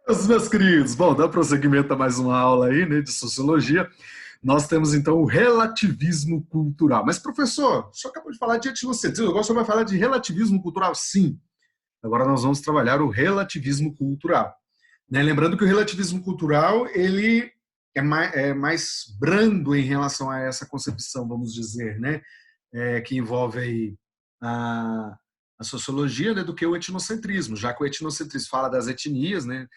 Meus queridos, bom, dá prosseguimento a mais uma aula aí, né, de sociologia. Nós temos então o relativismo cultural. Mas, professor, o senhor acabou de falar de etnocentrismo, agora o senhor vai falar de relativismo cultural? Sim. Agora nós vamos trabalhar o relativismo cultural. Né? Lembrando que o relativismo cultural ele é mais brando em relação a essa concepção, vamos dizer, né? Que envolve aí a, a sociologia, né, do que o etnocentrismo, já que o etnocentrismo fala das etnias, né?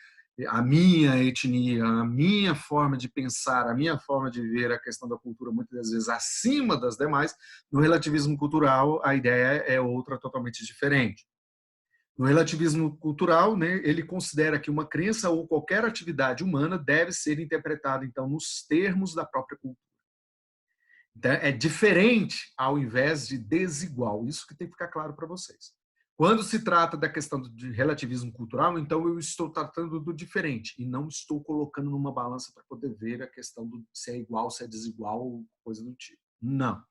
A minha etnia, a minha forma de pensar, a minha forma de ver a questão da cultura muitas das vezes acima das demais. No relativismo cultural a ideia é outra, totalmente diferente. No relativismo cultural, né, ele considera que uma crença ou qualquer atividade humana deve ser interpretada, então, nos termos da própria cultura. Então, é diferente ao invés de desigual. Isso que tem que ficar claro para vocês. Quando se trata da questão de relativismo cultural, então eu estou tratando do diferente e não estou colocando numa balança para poder ver a questão do se é igual, se é desigual ou coisa do tipo. Não.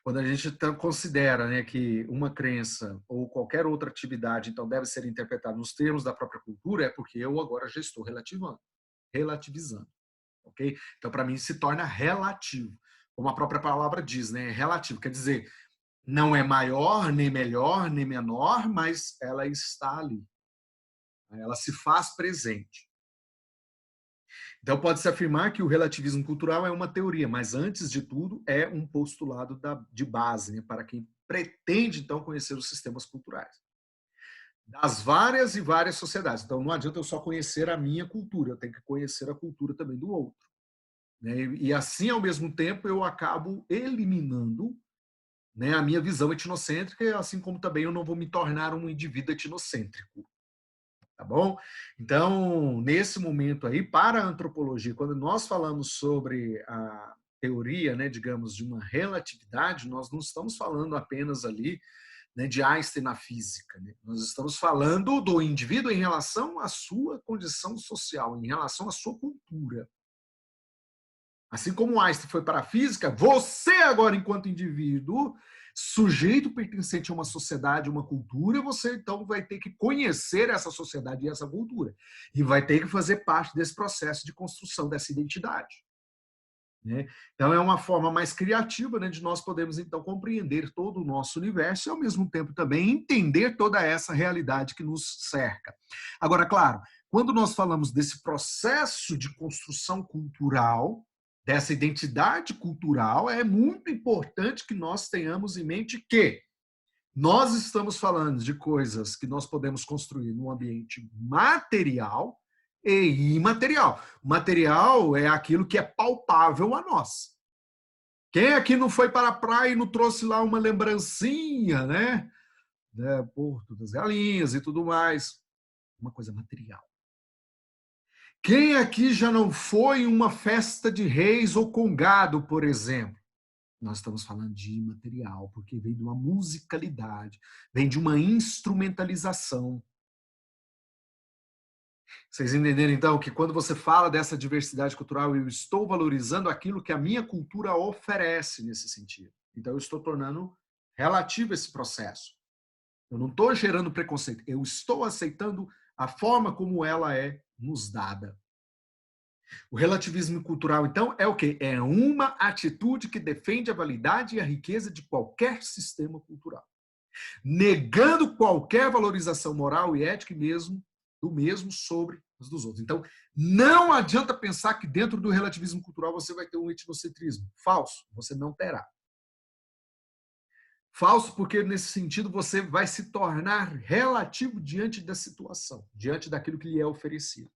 Quando a gente considera, né, que uma crença ou qualquer outra atividade então deve ser interpretada nos termos da própria cultura, é porque eu agora já estou relativizando, ok? Então, para mim, se torna relativo. Como a própria palavra diz, né? É relativo, quer dizer, não é maior, nem melhor, nem menor, mas ela está ali. Ela se faz presente. Então, pode-se afirmar que o relativismo cultural é uma teoria, mas, antes de tudo, é um postulado de base, né, para quem pretende, então, conhecer os sistemas culturais das várias e várias sociedades. Então, não adianta eu só conhecer a minha cultura, eu tenho que conhecer a cultura também do outro. Né? E, assim, ao mesmo tempo, eu acabo eliminando, né, a minha visão etnocêntrica, assim como também eu não vou me tornar um indivíduo etnocêntrico. Tá bom? Então, nesse momento aí, para a antropologia, quando nós falamos sobre a teoria, né, digamos, de uma relatividade, nós não estamos falando apenas ali, né, de Einstein na física. Né? Nós estamos falando do indivíduo em relação à sua condição social, em relação à sua cultura. Assim como Einstein foi para a física, você agora, enquanto indivíduo, sujeito pertencente a uma sociedade, uma cultura, você então vai ter que conhecer essa sociedade e essa cultura. E vai ter que fazer parte desse processo de construção dessa identidade. Né? Então, é uma forma mais criativa, né, de nós podermos, então, compreender todo o nosso universo e, ao mesmo tempo, também entender toda essa realidade que nos cerca. Agora, claro, quando nós falamos desse processo de construção cultural, dessa identidade cultural, é muito importante que nós tenhamos em mente que nós estamos falando de coisas que nós podemos construir no ambiente material e imaterial. Material é aquilo que é palpável a nós. Quem aqui não foi para a praia e não trouxe lá uma lembrancinha, né? Porto das Galinhas e tudo mais. Uma coisa material. Quem aqui já não foi em uma festa de reis ou com gado, por exemplo? Nós estamos falando de imaterial, porque vem de uma musicalidade, vem de uma instrumentalização. Vocês entenderam, então, que quando você fala dessa diversidade cultural, eu estou valorizando aquilo que a minha cultura oferece nesse sentido. Então, eu estou tornando relativo esse processo. Eu não estou gerando preconceito, eu estou aceitando a forma como ela é nos dada. O relativismo cultural, então, é o quê? É uma atitude que defende a validade e a riqueza de qualquer sistema cultural, negando qualquer valorização moral e ética mesmo do mesmo sobre os dos outros. Então, não adianta pensar que dentro do relativismo cultural você vai ter um etnocentrismo. Falso, você não terá. Falso porque, nesse sentido, você vai se tornar relativo diante da situação, diante daquilo que lhe é oferecido.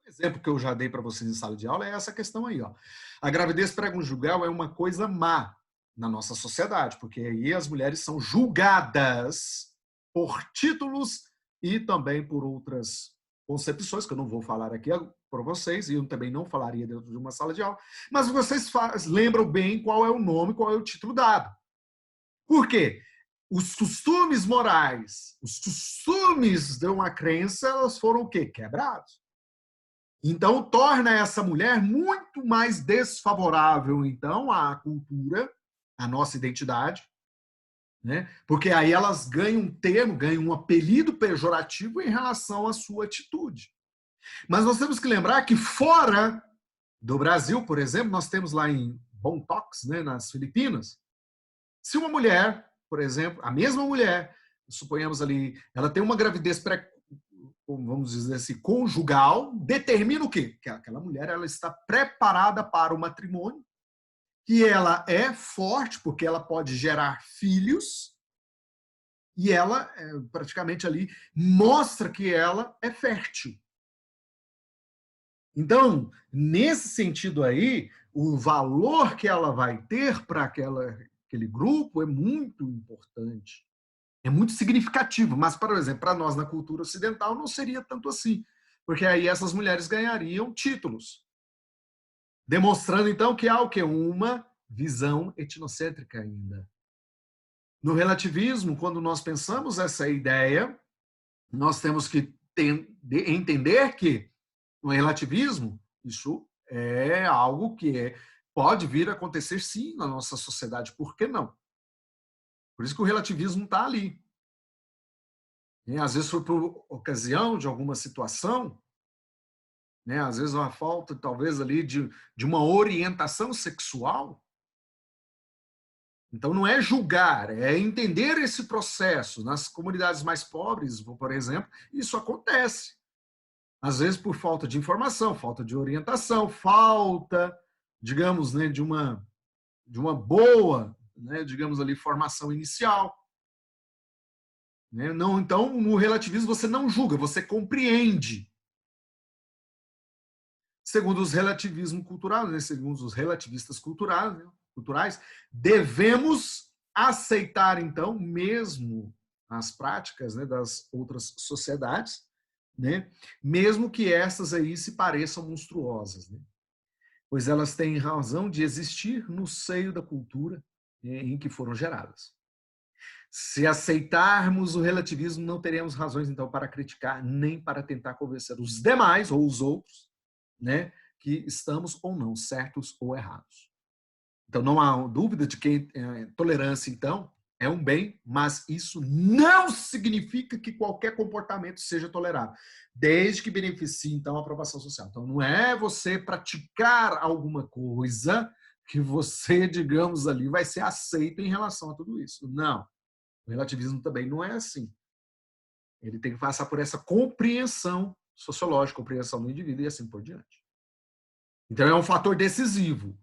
Um exemplo que eu já dei para vocês em sala de aula é essa questão aí. Ó. A gravidez pré-conjugal é uma coisa má na nossa sociedade, porque aí as mulheres são julgadas por títulos e também por outras concepções, que eu não vou falar aqui para vocês, e eu também não falaria dentro de uma sala de aula, mas vocês lembram bem qual é o nome, qual é o título dado. Por quê? Os costumes morais, os costumes de uma crença, elas foram o quê? Quebrados. Então, torna essa mulher muito mais desfavorável, então, à cultura, à nossa identidade, né? Porque aí elas ganham um termo, ganham um apelido pejorativo em relação à sua atitude. Mas nós temos que lembrar que fora do Brasil, por exemplo, nós temos lá em Bontoc, né, nas Filipinas, se uma mulher, por exemplo, a mesma mulher, suponhamos ali, ela tem uma gravidez vamos dizer assim, conjugal, determina o quê? Que aquela mulher ela está preparada para o matrimônio, que ela é forte, porque ela pode gerar filhos, e ela praticamente ali mostra que ela é fértil. Então, nesse sentido aí, o valor que ela vai ter para aquele grupo é muito importante. É muito significativo, mas, por exemplo, para nós na cultura ocidental não seria tanto assim, porque aí essas mulheres ganhariam títulos, demonstrando então que há o quê? Uma visão etnocêntrica ainda. No relativismo, quando nós pensamos essa ideia, nós temos que entender que no relativismo isso é algo que pode vir a acontecer sim na nossa sociedade, por que não? Por isso que o relativismo está ali. E, às vezes foi por ocasião de alguma situação, né? Às vezes uma falta, talvez, ali de uma orientação sexual. Então, não é julgar, é entender esse processo. Nas comunidades mais pobres, por exemplo, isso acontece. Às vezes por falta de informação, falta de orientação, falta, digamos, né, de uma boa, né, digamos ali, formação inicial. Né? Não, então, no relativismo, você não julga, você compreende. Segundo os relativismo cultural, né? Segundo os relativistas culturais, devemos aceitar, então, mesmo as práticas, né, das outras sociedades, né, mesmo que essas aí se pareçam monstruosas, né, pois elas têm razão de existir no seio da cultura, né, em que foram geradas. Se aceitarmos o relativismo, não teremos razões, então, para criticar, nem para tentar convencer os demais ou os outros, né, que estamos ou não certos ou errados. Então, não há dúvida de que tolerância, então, é um bem, mas isso não significa que qualquer comportamento seja tolerável, desde que beneficie, então, a aprovação social. Então, não é você praticar alguma coisa que você, digamos ali, vai ser aceito em relação a tudo isso. Não. O relativismo também não é assim. Ele tem que passar por essa compreensão sociológica, compreensão do indivíduo e assim por diante. Então, é um fator decisivo.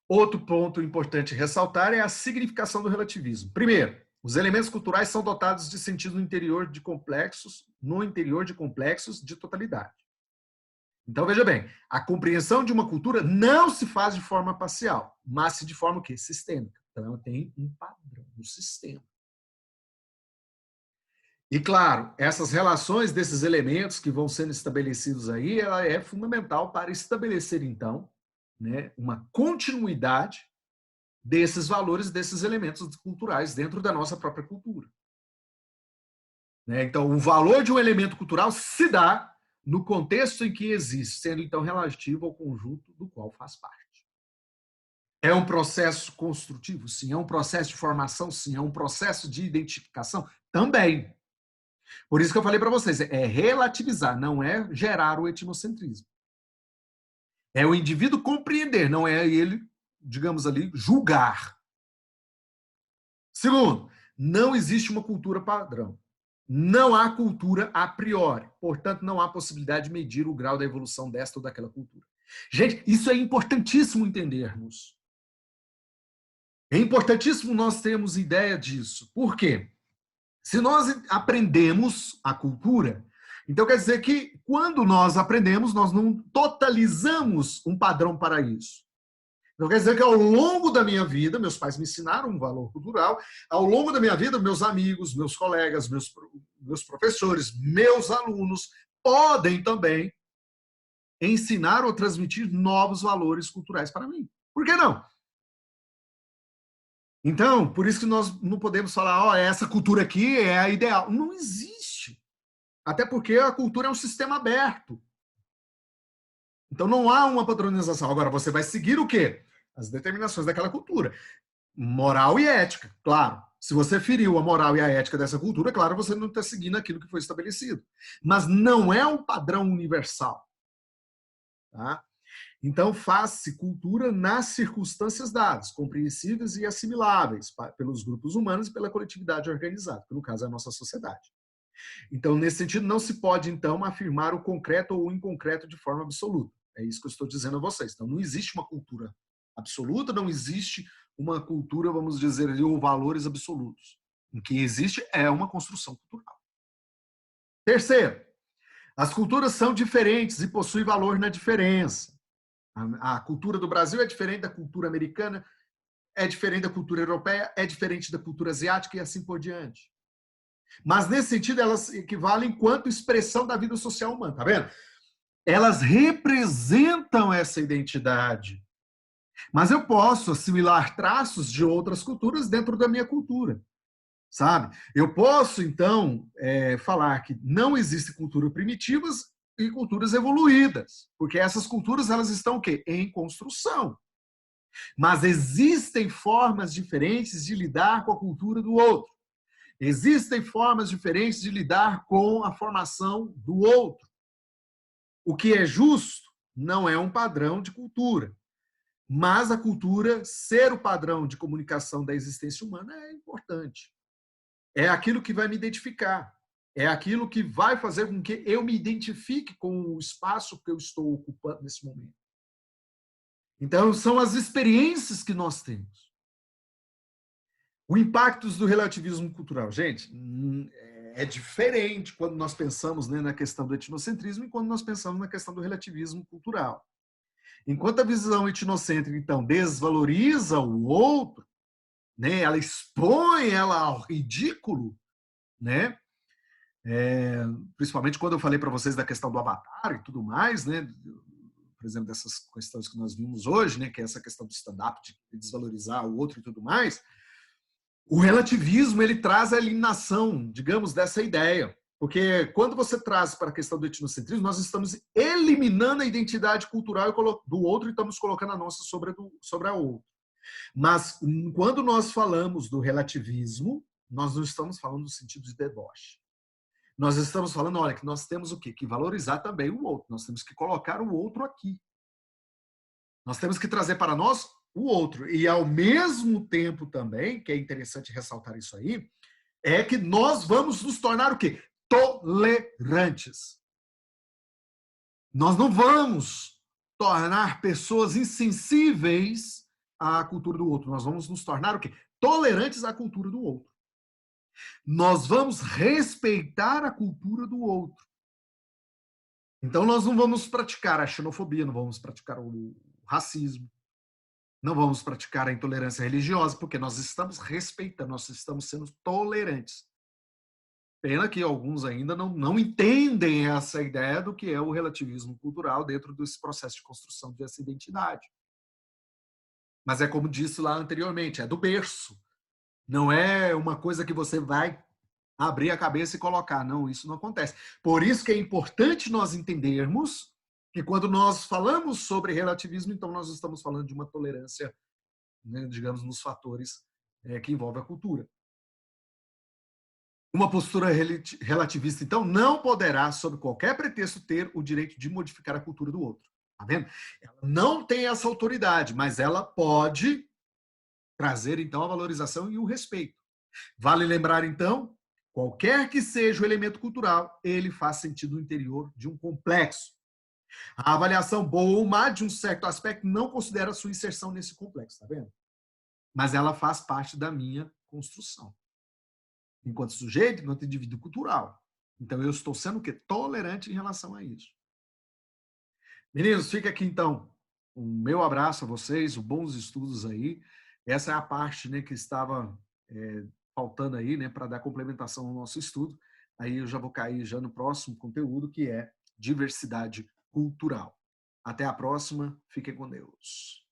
Outro ponto importante ressaltar é a significação do relativismo. Primeiro, os elementos culturais são dotados de sentido no interior de complexos de totalidade. Então, veja bem, a compreensão de uma cultura não se faz de forma parcial, mas de forma o quê? Sistêmica. Então, ela tem um padrão, um sistema. E, claro, essas relações desses elementos que vão sendo estabelecidos aí, ela é fundamental para estabelecer, então, né, uma continuidade desses valores, desses elementos culturais dentro da nossa própria cultura. Né? Então, o valor de um elemento cultural se dá no contexto em que existe, sendo, então, relativo ao conjunto do qual faz parte. É um processo construtivo? Sim. É um processo de formação? Sim. É um processo de identificação? Também. Por isso que eu falei para vocês, é relativizar, não é gerar o etnocentrismo. É o indivíduo compreender, não é ele, digamos ali, julgar. Segundo, não existe uma cultura padrão. Não há cultura a priori. Portanto, não há possibilidade de medir o grau da evolução desta ou daquela cultura. Gente, isso é importantíssimo entendermos. É importantíssimo nós termos ideia disso. Por quê? Se nós aprendemos a cultura, então quer dizer que quando nós aprendemos, nós não totalizamos um padrão para isso. Então quer dizer que ao longo da minha vida, meus pais me ensinaram um valor cultural, ao longo da minha vida, meus amigos, meus colegas, meus professores, meus alunos podem também ensinar ou transmitir novos valores culturais para mim. Por que não? Então, por isso que nós não podemos falar, essa cultura aqui é a ideal. Não existe. Até porque a cultura é um sistema aberto. Então não há uma padronização. Agora, você vai seguir o quê? As determinações daquela cultura. Moral e ética, claro. se você feriu a moral e a ética dessa cultura, claro, você não está seguindo aquilo que foi estabelecido. Mas não é um padrão universal. Tá? Então, faz-se cultura nas circunstâncias dadas, compreensíveis e assimiláveis pelos grupos humanos e pela coletividade organizada, que no caso é a nossa sociedade. Então, nesse sentido, não se pode, então, afirmar o concreto ou o inconcreto de forma absoluta. É isso que eu estou dizendo a vocês. Então, não existe uma cultura absoluta, não existe uma cultura, vamos dizer, ou valores absolutos. O que existe é uma construção cultural. Terceiro, as culturas são diferentes e possuem valor na diferença. A cultura do Brasil é diferente da cultura americana, é diferente da cultura europeia, é diferente da cultura asiática e assim por diante. Mas, nesse sentido, elas equivalem enquanto expressão da vida social humana, tá vendo? Elas representam essa identidade. Mas eu posso assimilar traços de outras culturas dentro da minha cultura, sabe? Eu posso, então, falar que não existem culturas primitivas e culturas evoluídas, porque essas culturas elas estão o quê? Em construção. Mas existem formas diferentes de lidar com a cultura do outro. Existem formas diferentes de lidar com a formação do outro. O que é justo não é um padrão de cultura, mas a cultura ser o padrão de comunicação da existência humana é importante. É aquilo que vai me identificar. É aquilo que vai fazer com que eu me identifique com o espaço que eu estou ocupando nesse momento. Então, são as experiências que nós temos. O impacto do relativismo cultural. Gente, é diferente quando nós pensamos, né, na questão do etnocentrismo e quando nós pensamos na questão do relativismo cultural. Enquanto a visão etnocêntrica, então, desvaloriza o outro, né, ela expõe ela ao ridículo, né? Principalmente quando eu falei para vocês da questão do avatar e tudo mais, né? Por exemplo, dessas questões que nós vimos hoje, né? Que é essa questão do stand-up, de desvalorizar o outro e tudo mais. O relativismo ele traz a eliminação, digamos, dessa ideia. Porque quando você traz para a questão do etnocentrismo, nós estamos eliminando a identidade cultural do outro e estamos colocando a nossa sobre a outra. Mas quando nós falamos do relativismo, nós não estamos falando no sentido de deboche. Nós estamos falando, olha, que nós temos o quê? Que valorizar também o outro. Nós temos que colocar o outro aqui. Nós temos que trazer para nós o outro. E, ao mesmo tempo também, que é interessante ressaltar isso aí, é que nós vamos nos tornar o quê? Tolerantes. Nós não vamos tornar pessoas insensíveis à cultura do outro. Nós vamos nos tornar o quê? Tolerantes à cultura do outro. Nós vamos respeitar a cultura do outro. Então, nós não vamos praticar a xenofobia, não vamos praticar o racismo, não vamos praticar a intolerância religiosa, porque nós estamos respeitando, nós estamos sendo tolerantes. Pena que alguns ainda não entendem essa ideia do que é o relativismo cultural dentro desse processo de construção dessa identidade. Mas é como disse lá anteriormente, é do berço. Não é uma coisa que você vai abrir a cabeça e colocar. Não, isso não acontece. Por isso que é importante nós entendermos que quando nós falamos sobre relativismo, então nós estamos falando de uma tolerância, né, digamos, nos fatores que envolvem a cultura. Uma postura relativista, então, não poderá, sob qualquer pretexto, ter o direito de modificar a cultura do outro. Tá vendo? Ela não tem essa autoridade, mas ela pode trazer, então, a valorização e o respeito. Vale lembrar, então, qualquer que seja o elemento cultural, ele faz sentido no interior de um complexo. A avaliação boa ou má de um certo aspecto não considera sua inserção nesse complexo, tá vendo? Mas ela faz parte da minha construção. Enquanto sujeito, enquanto indivíduo cultural. Então, eu estou sendo o quê? Tolerante em relação a isso. Meninos, fica aqui, então, o meu abraço a vocês, bons estudos aí. Essa é a parte, né, que estava faltando aí, né, para dar complementação ao nosso estudo. Aí eu já vou cair já no próximo conteúdo, que é diversidade cultural. Até a próxima. Fiquem com Deus.